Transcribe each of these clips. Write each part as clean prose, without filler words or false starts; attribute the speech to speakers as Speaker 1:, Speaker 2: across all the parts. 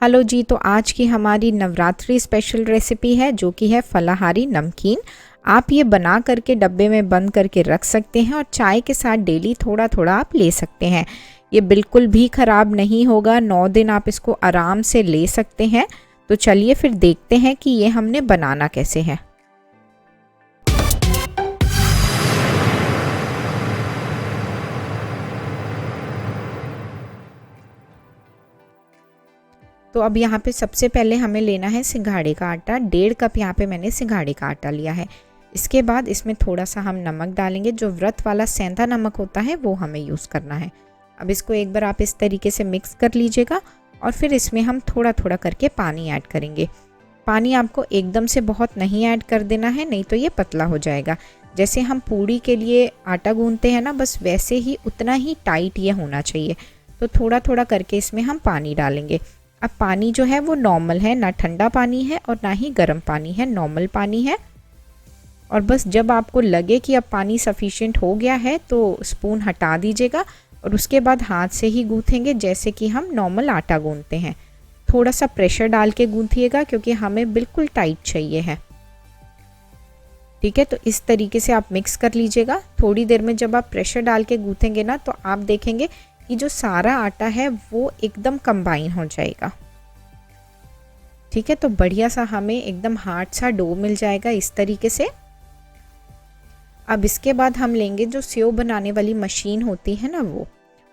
Speaker 1: Hello जी, तो आज की हमारी नवरात्रि स्पेशल रेसिपी है जो कि है फलाहारी नमकीन। आप ये बना करके डब्बे में बंद करके रख सकते हैं और चाय के साथ डेली थोड़ा थोड़ा आप ले सकते हैं। ये बिल्कुल भी ख़राब नहीं होगा, 9 दिन आप इसको आराम से ले सकते हैं। तो चलिए फिर देखते हैं कि ये हमने बनाना कैसे है। तो अब यहाँ पे सबसे पहले हमें लेना है सिंघाड़े का आटा। 1.5 कप यहाँ पे मैंने सिंघाड़े का आटा लिया है। इसके बाद इसमें थोड़ा सा हम नमक डालेंगे, जो व्रत वाला सेंधा नमक होता है वो हमें यूज़ करना है। अब इसको एक बार आप इस तरीके से मिक्स कर लीजिएगा और फिर इसमें हम थोड़ा थोड़ा करके पानी ऐड करेंगे। पानी आपको एकदम से बहुत नहीं ऐड कर देना है, नहीं तो ये पतला हो जाएगा। जैसे हम पूड़ी के लिए आटा गूंथते हैं ना, बस वैसे ही उतना ही टाइट ये होना चाहिए। तो थोड़ा थोड़ा करके इसमें हम पानी डालेंगे। अब पानी जो है वो नॉर्मल है, ना ठंडा पानी है और ना ही गर्म पानी है, नॉर्मल पानी है। और बस जब आपको लगे कि अब पानी सफिशिएंट हो गया है तो स्पून हटा दीजिएगा और उसके बाद हाथ से ही गूँथेंगे जैसे कि हम नॉर्मल आटा गूँथते हैं। थोड़ा सा प्रेशर डाल के गूँथिएगा क्योंकि हमें बिल्कुल टाइट चाहिए है। ठीक है, तो इस तरीके से आप मिक्स कर लीजिएगा। थोड़ी देर में जब आप प्रेशर डाल के गूँथेंगे ना तो आप देखेंगे कि जो सारा आटा है वो एकदम कंबाइन हो जाएगा। ठीक है, तो बढ़िया सा हमें एकदम हार्ड सा डो मिल जाएगा इस तरीके से। अब इसके बाद हम लेंगे जो सेव बनाने वाली मशीन होती है ना, वो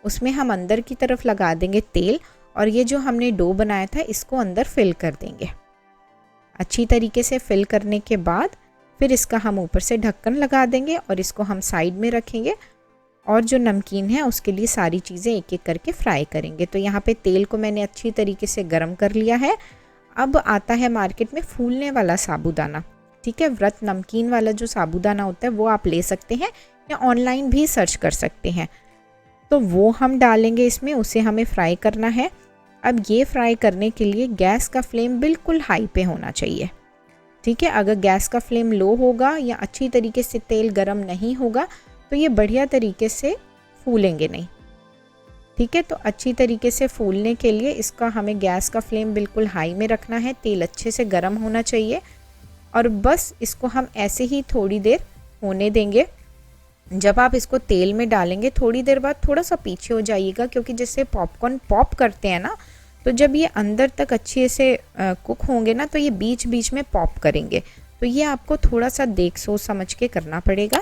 Speaker 1: उसमें हम अंदर की तरफ लगा देंगे तेल और ये जो हमने डो बनाया था इसको अंदर फिल कर देंगे। अच्छी तरीके से फिल करने के बाद फिर इसका हम ऊपर से ढक्कन लगा देंगे और इसको हम साइड में रखेंगे और जो नमकीन है उसके लिए सारी चीज़ें एक एक करके फ्राई करेंगे। तो यहाँ पे तेल को मैंने अच्छी तरीके से गर्म कर लिया है। अब आता है मार्केट में फूलने वाला साबूदाना। ठीक है, व्रत नमकीन वाला जो साबूदाना होता है वो आप ले सकते हैं या ऑनलाइन भी सर्च कर सकते हैं। तो वो हम डालेंगे इसमें, उसे हमें फ्राई करना है। अब ये फ्राई करने के लिए गैस का फ्लेम बिल्कुल हाई पे होना चाहिए। ठीक है, अगर गैस का फ्लेम लो होगा या अच्छी तरीके से तेल गर्म नहीं होगा तो ये बढ़िया तरीके से फूलेंगे नहीं। ठीक है, तो अच्छी तरीके से फूलने के लिए इसका हमें गैस का फ्लेम बिल्कुल हाई में रखना है। तेल अच्छे से गर्म होना चाहिए और बस इसको हम ऐसे ही थोड़ी देर होने देंगे। जब आप इसको तेल में डालेंगे थोड़ी देर बाद थोड़ा सा पीछे हो जाइएगा, क्योंकि जैसे पॉपकॉर्न पॉप करते हैं ना, तो जब ये अंदर तक अच्छे से कुक होंगे ना तो ये बीच बीच में पॉप करेंगे। तो ये आपको थोड़ा सा देख सोच समझ के करना पड़ेगा।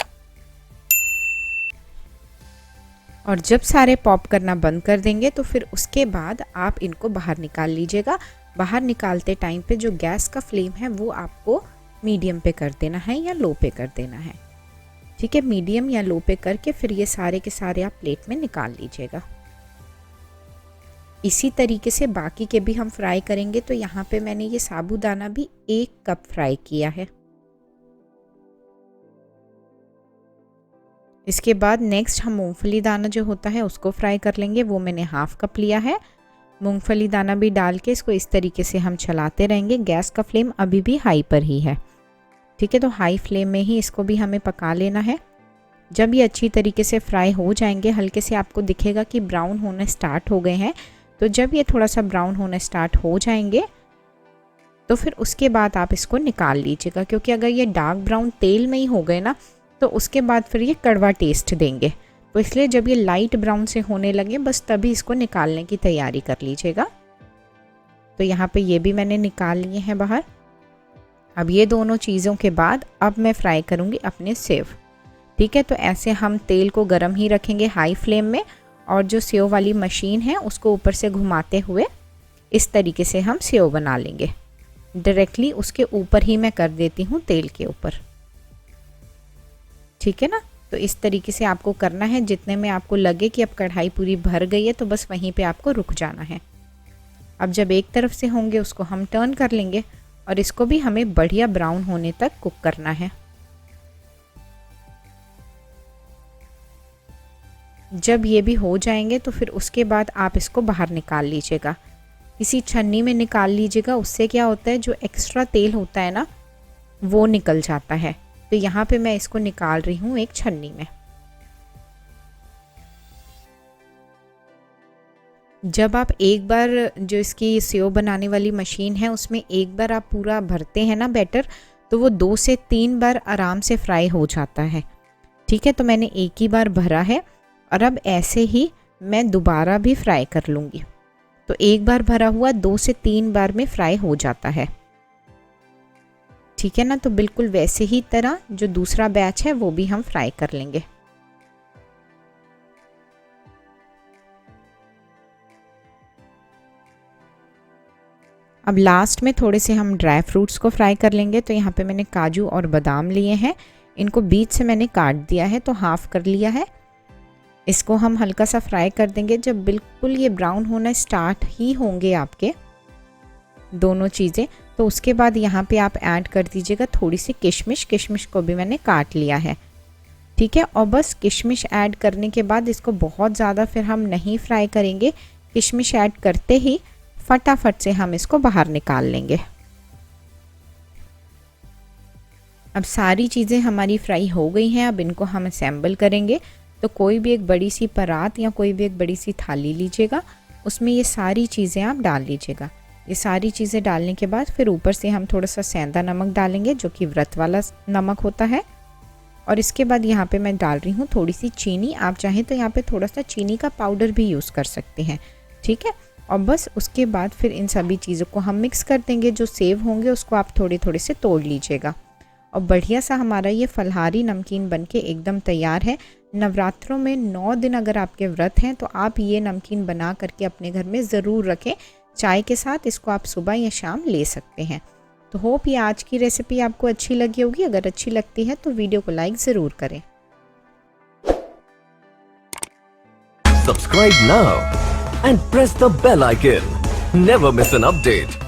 Speaker 1: और जब सारे पॉप करना बंद कर देंगे तो फिर उसके बाद आप इनको बाहर निकाल लीजिएगा। बाहर निकालते टाइम पे जो गैस का फ्लेम है वो आपको मीडियम पे कर देना है या लो पे कर देना है। ठीक है, मीडियम या लो पे करके फिर ये सारे के सारे आप प्लेट में निकाल लीजिएगा। इसी तरीके से बाकी के भी हम फ्राई करेंगे। तो यहाँ पे मैंने ये साबूदाना भी 1 कप फ्राई किया है। इसके बाद नेक्स्ट हम मूंगफली दाना जो होता है उसको फ्राई कर लेंगे। वो मैंने 1/2 कप लिया है। मूंगफली दाना भी डाल के इसको इस तरीके से हम चलाते रहेंगे। गैस का फ्लेम अभी भी हाई पर ही है। ठीक है, तो हाई फ्लेम में ही इसको भी हमें पका लेना है। जब ये अच्छी तरीके से फ्राई हो जाएंगे, हल्के से आपको दिखेगा कि ब्राउन होने स्टार्ट हो गए हैं। तो जब ये थोड़ा सा ब्राउन होने स्टार्ट हो जाएंगे तो फिर उसके बाद आप इसको निकाल लीजिएगा, क्योंकि अगर ये डार्क ब्राउन तेल में ही हो गए ना तो उसके बाद फिर ये कड़वा टेस्ट देंगे। तो इसलिए जब ये लाइट ब्राउन से होने लगे बस तभी इसको निकालने की तैयारी कर लीजिएगा। तो यहाँ पे ये भी मैंने निकाल लिए हैं बाहर। अब ये दोनों चीज़ों के बाद अब मैं फ्राई करूँगी अपने सेव। ठीक है, तो ऐसे हम तेल को गर्म ही रखेंगे हाई फ्लेम में और जो सेव वाली मशीन है उसको ऊपर से घुमाते हुए इस तरीके से हम सेव बना लेंगे। डायरेक्टली उसके ऊपर ही मैं कर देती हूँ, तेल के ऊपर। ठीक है ना, तो इस तरीके से आपको करना है। जितने में आपको लगे कि अब कढ़ाई पूरी भर गई है तो बस वहीं पे आपको रुक जाना है। अब जब एक तरफ से होंगे उसको हम टर्न कर लेंगे और इसको भी हमें बढ़िया ब्राउन होने तक कुक करना है। जब ये भी हो जाएंगे तो फिर उसके बाद आप इसको बाहर निकाल लीजिएगा। किसी छन्नी में निकाल लीजिएगा। उससे क्या होता है, जो एक्स्ट्रा तेल होता है ना वो निकल जाता है। तो यहाँ पे मैं इसको निकाल रही हूँ एक छन्नी में। जब आप एक बार जो इसकी सेव बनाने वाली मशीन है उसमें एक बार आप पूरा भरते हैं ना बैटर, तो वो 2 से 3 बार आराम से फ्राई हो जाता है। ठीक है, तो मैंने एक ही बार भरा है और अब ऐसे ही मैं दोबारा भी फ्राई कर लूँगी। तो एक बार भरा हुआ 2 से 3 बार में फ्राई हो जाता है। ठीक है ना, तो बिल्कुल वैसे ही तरह जो दूसरा बैच है वो भी हम फ्राई कर लेंगे। अब लास्ट में थोड़े से हम ड्राई फ्रूट्स को फ्राई कर लेंगे। तो यहाँ पे मैंने काजू और बादाम लिए हैं, इनको बीच से मैंने काट दिया है, तो हाफ़ कर लिया है। इसको हम हल्का सा फ्राई कर देंगे। जब बिल्कुल ये ब्राउन होना स्टार्ट ही होंगे आपके दोनों चीज़ें, तो उसके बाद यहाँ पे आप ऐड कर दीजिएगा थोड़ी सी किशमिश। किशमिश को भी मैंने काट लिया है। ठीक है, और बस किशमिश ऐड करने के बाद इसको बहुत ज़्यादा फिर हम नहीं फ्राई करेंगे। किशमिश ऐड करते ही फटाफट से हम इसको बाहर निकाल लेंगे। अब सारी चीज़ें हमारी फ्राई हो गई हैं। अब इनको हम असेंबल करेंगे। तो कोई भी एक बड़ी सी परात या कोई भी एक बड़ी सी थाली लीजिएगा, उसमें ये सारी चीज़ें आप डाल लीजिएगा। ये सारी चीज़ें डालने के बाद फिर ऊपर से हम थोड़ा सा सेंधा नमक डालेंगे, जो कि व्रत वाला नमक होता है। और इसके बाद यहाँ पे मैं डाल रही हूँ थोड़ी सी चीनी। आप चाहें तो यहाँ पे थोड़ा सा चीनी का पाउडर भी यूज़ कर सकते हैं। ठीक है, और बस उसके बाद फिर इन सभी चीज़ों को हम मिक्स कर देंगे। जो सेव होंगे उसको आप थोड़े थोड़े से तोड़ लीजिएगा। और बढ़िया सा हमारा ये फलहारी नमकीन बनके एकदम तैयार है। नवरात्रों में 9 दिन अगर आपके व्रत हैं तो आप ये नमकीन बना करके अपने घर में ज़रूर रखें। चाय के साथ इसको आप सुबह या शाम ले सकते हैं। तो होप ये आज की रेसिपी आपको अच्छी लगी होगी। अगर अच्छी लगती है तो वीडियो को लाइक ज़रूर करें।
Speaker 2: Subscribe now and press the bell icon. Never miss an update.